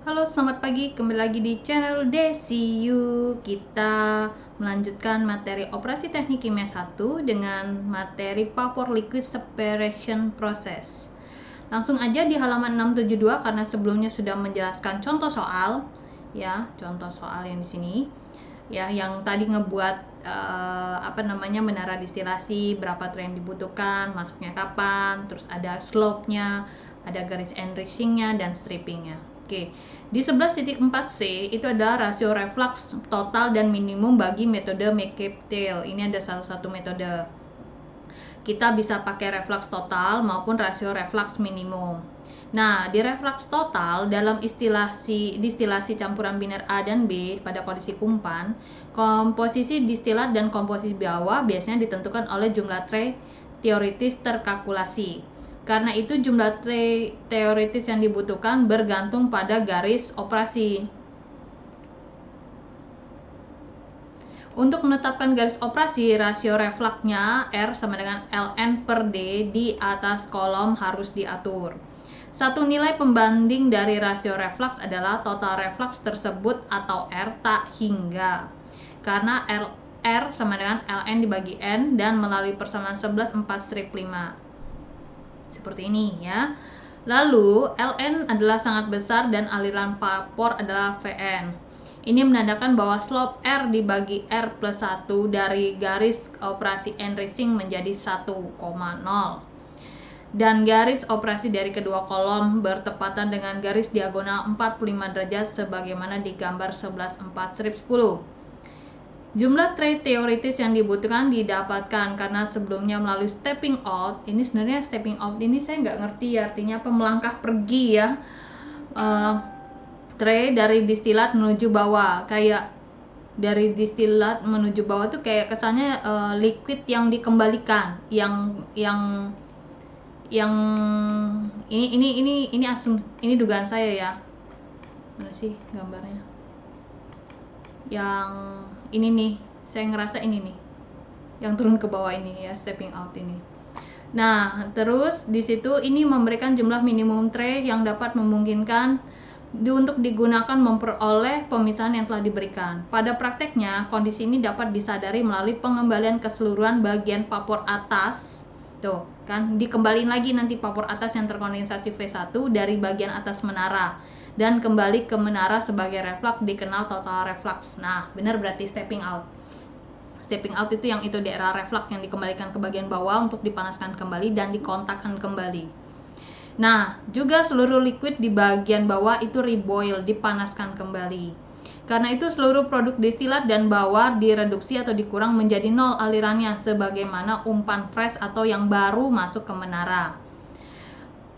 Halo, selamat pagi. Kembali lagi di channel DCU. Kita melanjutkan materi operasi teknik kimia 1 dengan materi vapor liquid separation process. Langsung aja di halaman 672 karena sebelumnya sudah menjelaskan contoh soal, ya, contoh soal yang di sini. Ya, yang tadi ngebuat menara distilasi, berapa tray yang dibutuhkan, masuknya kapan, terus ada slope-nya, ada garis enriching-nya dan stripping-nya. Oke, di 11.4c itu ada rasio reflux total dan minimum bagi metode McCabe-Thiele. Ini ada satu metode. Kita bisa pakai reflux total maupun rasio reflux minimum. Nah, di reflux total dalam distilasi campuran biner A dan B pada kondisi kumpan, komposisi distilat dan komposisi bawah biasanya ditentukan oleh jumlah tray teoritis terkalkulasi. Karena itu jumlah tray teoritis yang dibutuhkan bergantung pada garis operasi. Untuk menetapkan garis operasi, rasio refluxnya R sama dengan ln per D di atas kolom harus diatur. Satu nilai pembanding dari rasio reflux adalah total reflux tersebut atau R tak hingga. Karena R sama dengan ln dibagi N dan melalui persamaan 11/4-5. Seperti ini ya. Lalu ln adalah sangat besar dan aliran vapor adalah Vn. Ini menandakan bahwa slope R dibagi R plus 1 dari garis operasi enriching menjadi 1,0. Dan garis operasi dari kedua kolom bertepatan dengan garis diagonal 45 derajat sebagaimana di gambar 11/4-10. Jumlah tray teoritis yang dibutuhkan didapatkan karena sebelumnya melalui stepping out. Ini sebenarnya stepping out ini saya nggak ngerti artinya apa, melangkah pergi ya. Tray dari distilat menuju bawah, kayak dari distilat menuju bawah tuh kayak kesannya liquid yang dikembalikan, yang ini dugaan saya ya. Mana sih gambarnya? Yang ini nih, saya ngerasa ini nih, yang turun ke bawah ini ya, stepping out ini. Nah, terus di situ ini memberikan jumlah minimum tray yang dapat memungkinkan untuk digunakan memperoleh pemisahan yang telah diberikan. Pada prakteknya, kondisi ini dapat disadari melalui pengembalian keseluruhan bagian vapor atas. Tuh, kan dikembaliin lagi nanti vapor atas yang terkondensasi V1 dari bagian atas menara dan kembali ke menara sebagai reflux dikenal total reflux. Nah, benar berarti stepping out. Stepping out itu yang itu daerah reflux yang dikembalikan ke bagian bawah untuk dipanaskan kembali dan dikontakkan kembali. Nah, juga seluruh liquid di bagian bawah itu reboil, dipanaskan kembali. Karena itu seluruh produk distilat dan bawah direduksi atau dikurang menjadi nol alirannya sebagaimana umpan fresh atau yang baru masuk ke menara.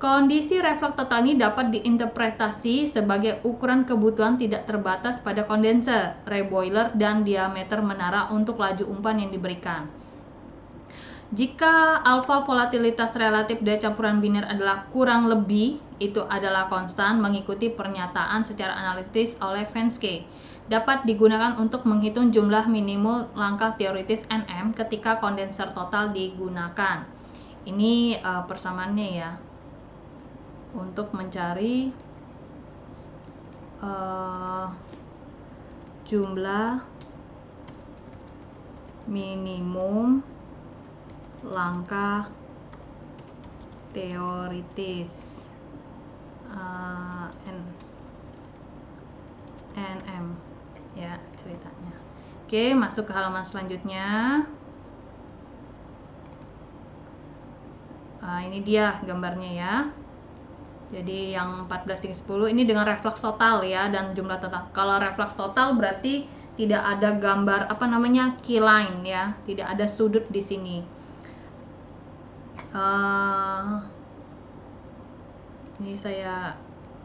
Kondisi reflux total ini dapat diinterpretasi sebagai ukuran kebutuhan tidak terbatas pada kondenser, reboiler, dan diameter menara untuk laju umpan yang diberikan. Jika alfa volatilitas relatif dari campuran biner adalah kurang lebih, itu adalah konstan mengikuti pernyataan secara analitis oleh Venske. Dapat digunakan untuk menghitung jumlah minimum langkah teoritis NM ketika kondenser total digunakan. Ini persamaannya ya, untuk mencari jumlah minimum langkah teoritis NM ya ceritanya. Oke, masuk ke halaman selanjutnya. Ini dia gambarnya ya. Jadi yang 14/10 ini dengan reflux total ya, dan jumlah total. Kalau reflux total berarti tidak ada gambar key line ya, tidak ada sudut di sini. Ini saya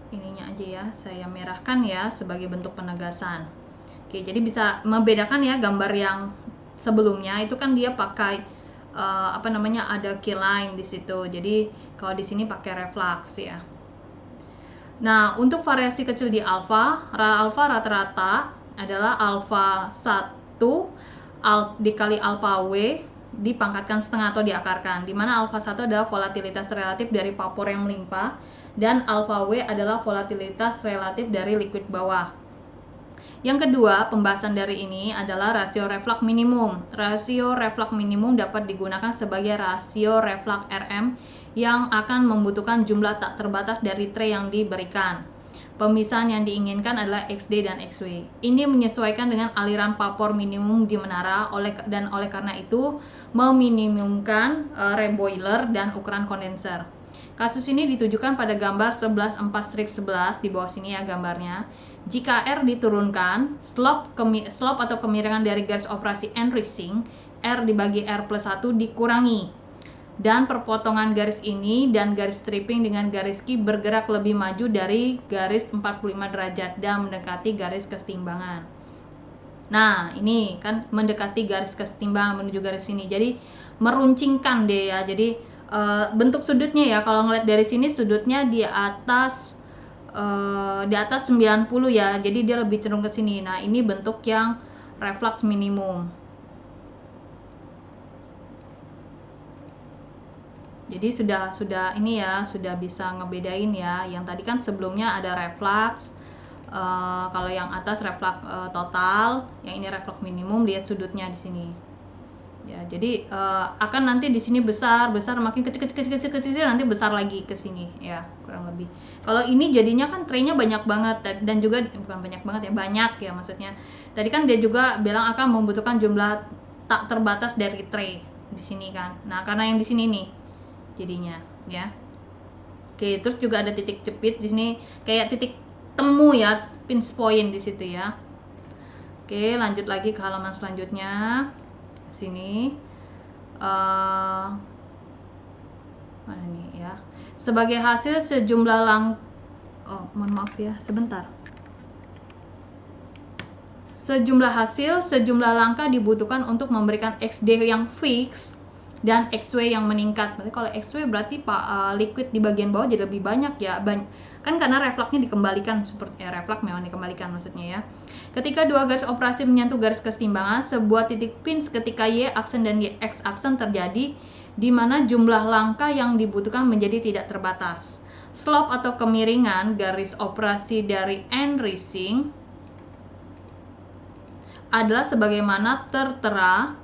ininya aja ya, saya merahkan ya sebagai bentuk penegasan. Oke, jadi bisa membedakan ya gambar yang sebelumnya itu kan dia pakai ada key line di situ. Jadi kalau di sini pakai reflux ya. Nah, untuk variasi kecil di alfa rata-rata adalah alfa 1 dikali alfa W dipangkatkan setengah atau diakarkan, di mana alfa 1 adalah volatilitas relatif dari vapor yang melimpah dan alfa W adalah volatilitas relatif dari liquid bawah. Yang kedua, pembahasan dari ini adalah rasio reflux minimum. Rasio reflux minimum dapat digunakan sebagai rasio reflux RM yang akan membutuhkan jumlah tak terbatas dari tray yang diberikan. Pemisahan yang diinginkan adalah XD dan XW. Ini menyesuaikan dengan aliran vapor minimum di menara dan oleh karena itu meminimumkan reboiler dan ukuran kondenser. Kasus ini ditujukan pada gambar 11.4/11 di bawah sini ya gambarnya. Jika R diturunkan, slope atau kemiringan dari garis operasi N-rising, R dibagi R plus 1 dikurangi. Dan perpotongan garis ini dan garis stripping dengan garis key bergerak lebih maju dari garis 45 derajat dan mendekati garis kesetimbangan. Nah, ini kan mendekati garis kesetimbangan menuju garis sini. Jadi meruncingkan deh ya. Jadi bentuk sudutnya ya, kalau ngeliat dari sini sudutnya di atas 90 ya. Jadi dia lebih cenderung ke sini. Nah, ini bentuk yang reflux minimum. Jadi sudah ini ya, sudah bisa ngebedain ya. Yang tadi kan sebelumnya ada reflux, kalau yang atas reflux total, yang ini reflux minimum. Lihat sudutnya di sini. Ya, jadi akan nanti di sini besar, makin kecil, nanti besar lagi ke sini ya, kurang lebih. Kalau ini jadinya kan traynya banyak banget dan juga bukan banyak banget ya, banyak ya maksudnya. Tadi kan dia juga bilang akan membutuhkan jumlah tak terbatas dari tray di sini kan. Nah, karena yang di sini nih jadinya ya. Oke, terus juga ada titik jepit di sini kayak titik temu ya, pinch point di situ ya. Oke, lanjut lagi ke halaman selanjutnya. Sini mana nih ya. Sebagai hasil sejumlah mohon maaf ya, sebentar. Sejumlah langkah dibutuhkan untuk memberikan XD yang fix dan XW yang meningkat. Berarti kalau XW berarti liquid di bagian bawah jadi lebih banyak ya. Kan karena refluxnya dikembalikan, seperti reflux memang dikembalikan maksudnya ya. Ketika dua garis operasi menyentuh garis kesetimbangan, sebuah titik pinch ketika Y aksen dan X aksen terjadi, di mana jumlah langkah yang dibutuhkan menjadi tidak terbatas. Slope atau kemiringan garis operasi dari N-rising adalah sebagaimana tertera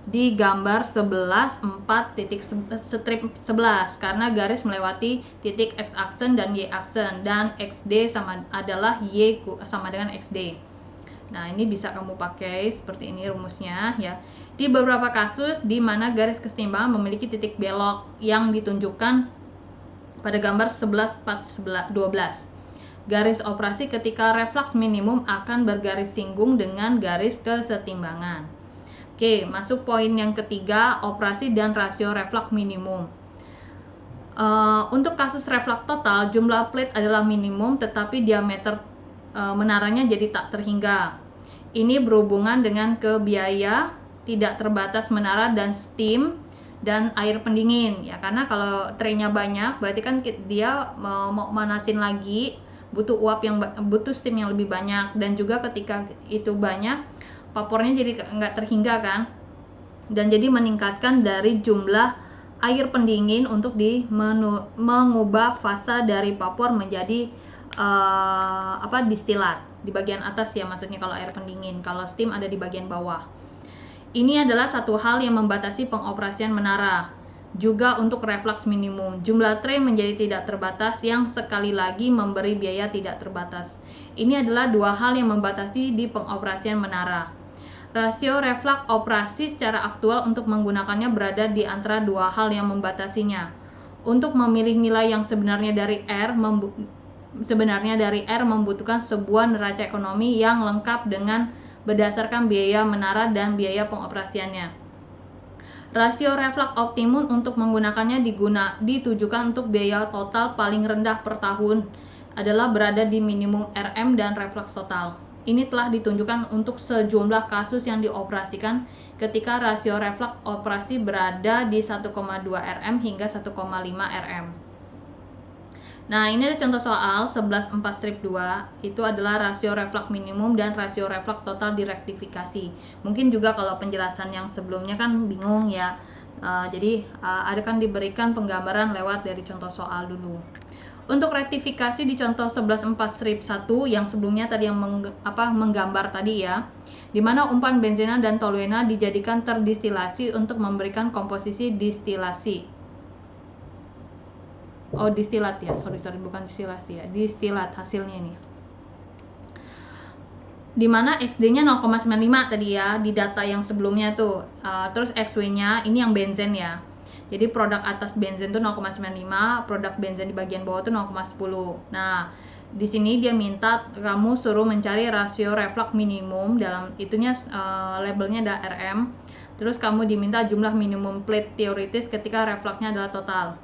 di gambar 11.4 strip 11 karena garis melewati titik X aksen dan Y aksen dan XD adalah Y sama dengan XD. Nah, ini bisa kamu pakai seperti ini rumusnya ya. Di beberapa kasus di mana garis kesetimbangan memiliki titik belok yang ditunjukkan pada gambar 11.4/12. Garis operasi ketika reflux minimum akan bergaris singgung dengan garis kesetimbangan. Oke, masuk poin yang ketiga, operasi dan rasio reflux minimum. Untuk kasus reflux total, jumlah plate adalah minimum, tetapi diameter menaranya jadi tak terhingga. Ini berhubungan dengan biaya tidak terbatas menara dan steam dan air pendingin ya, karena kalau traynya banyak, berarti kan dia mau manasin lagi, butuh steam yang lebih banyak, dan juga ketika itu banyak vapornya jadi nggak terhingga kan, dan jadi meningkatkan dari jumlah air pendingin untuk mengubah fasa dari vapor menjadi distilat di bagian atas ya, maksudnya kalau air pendingin. Kalau steam ada di bagian bawah. Ini adalah satu hal yang membatasi pengoperasian menara. Juga untuk reflux minimum, jumlah tray menjadi tidak terbatas yang sekali lagi memberi biaya tidak terbatas. Ini adalah dua hal yang membatasi di pengoperasian menara. Rasio reflux operasi secara aktual untuk menggunakannya berada di antara dua hal yang membatasinya. Untuk memilih nilai yang sebenarnya dari R membutuhkan sebuah neraca ekonomi yang lengkap dengan berdasarkan biaya menara dan biaya pengoperasiannya. Rasio reflux optimum untuk menggunakannya ditujukan untuk biaya total paling rendah per tahun adalah berada di minimum RM dan reflux total. Ini telah ditunjukkan untuk sejumlah kasus yang dioperasikan ketika rasio reflux operasi berada di 1,2 RM hingga 1,5 RM. Nah, ini ada contoh soal 11.4/2, itu adalah rasio reflux minimum dan rasio reflux total direktifikasi. Mungkin juga kalau penjelasan yang sebelumnya kan bingung ya. Jadi ada kan diberikan penggambaran lewat dari contoh soal dulu. Untuk rektifikasi di contoh 11.4 strip 1 yang sebelumnya tadi yang menggambar tadi ya, di mana umpan benzena dan toluena dijadikan terdistilasi untuk memberikan komposisi distilasi. Oh, distilat ya, sorry bukan distilasi ya, distilat hasilnya ini. Dimana XD-nya 0,95 tadi ya di data yang sebelumnya tuh. Terus XW-nya ini yang benzen ya. Jadi produk atas benzen tuh 0,95, produk benzen di bagian bawah tuh 0,10. Nah, di sini dia minta kamu suruh mencari rasio reflux minimum, dalam itunya labelnya ada RM. Terus kamu diminta jumlah minimum plate teoritis ketika refluxnya adalah total.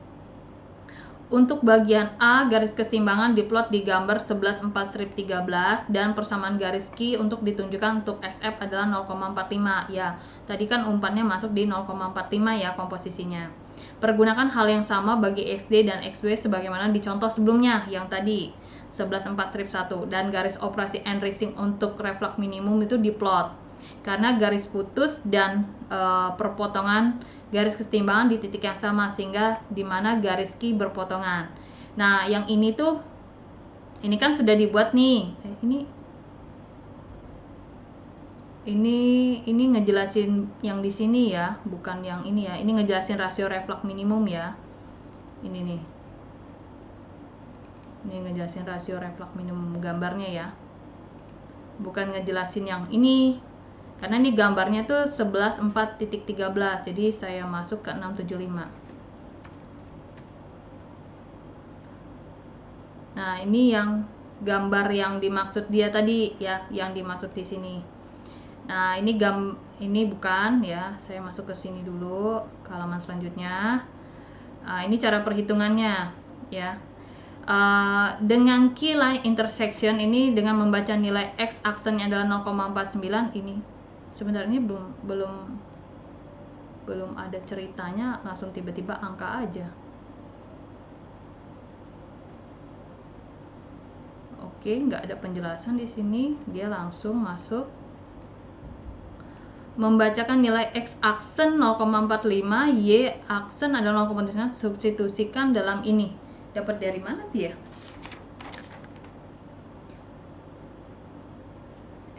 Untuk bagian A, garis keseimbangan diplot di gambar 11.4 strip 13 dan persamaan garis Q untuk ditunjukkan untuk SF adalah 0,45. Ya, tadi kan umpannya masuk di 0,45 ya komposisinya. Pergunakan hal yang sama bagi XD dan XW sebagaimana di contoh sebelumnya yang tadi 11.4 strip 1, dan garis operasi N-racing untuk reflux minimum itu diplot. Karena garis putus dan perpotongan garis keseimbangan di titik yang sama, sehingga dimana garis Q berpotongan. Nah, yang ini tuh, ini kan sudah dibuat nih. Ini ngejelasin yang di sini ya, bukan yang ini ya. Ini ngejelasin rasio reflux minimum ya. Ini nih. Ini ngejelasin rasio reflux minimum gambarnya ya. Bukan ngejelasin yang ini. Karena ini gambarnya tuh 11.4.13, jadi saya masuk ke 675. Nah, ini yang gambar yang dimaksud dia tadi ya, yang dimaksud di sini. Nah, ini bukan ya, saya masuk ke sini dulu, ke halaman selanjutnya. Ini cara perhitungannya ya. Dengan key line intersection ini, dengan membaca nilai X aksennya adalah 0,49 ini. Sebentar, ini belum ada ceritanya, langsung tiba-tiba angka aja. Oke, nggak ada penjelasan di sini, dia langsung masuk membacakan nilai X aksen 0,45, Y aksen adalah 0,49, substitusikan dalam ini. Dapat dari mana dia?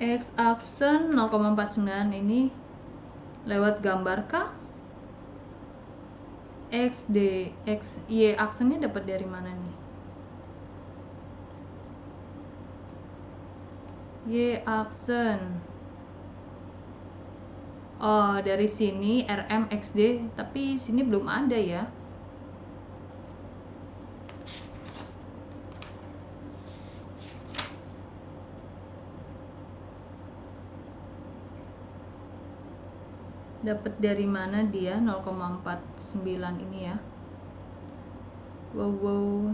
X aksen 0,49 ini lewat gambar kah? Y aksennya dapat dari mana nih? Y aksen. Oh, dari sini RM XD, tapi sini belum ada ya. Dapat dari mana dia 0,49 ini ya? Wow.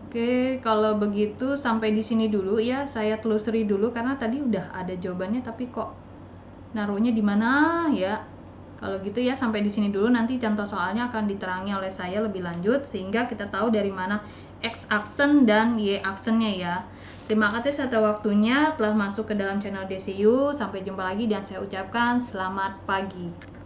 Oke, kalau begitu sampai di sini dulu ya. Saya telusuri dulu karena tadi udah ada jawabannya, tapi kok naruhnya di mana ya? Kalau gitu ya, sampai di sini dulu, nanti contoh soalnya akan diterangi oleh saya lebih lanjut sehingga kita tahu dari mana X aksen dan Y aksennya ya. Terima kasih atas waktunya telah masuk ke dalam channel DCU. Sampai jumpa lagi dan saya ucapkan selamat pagi.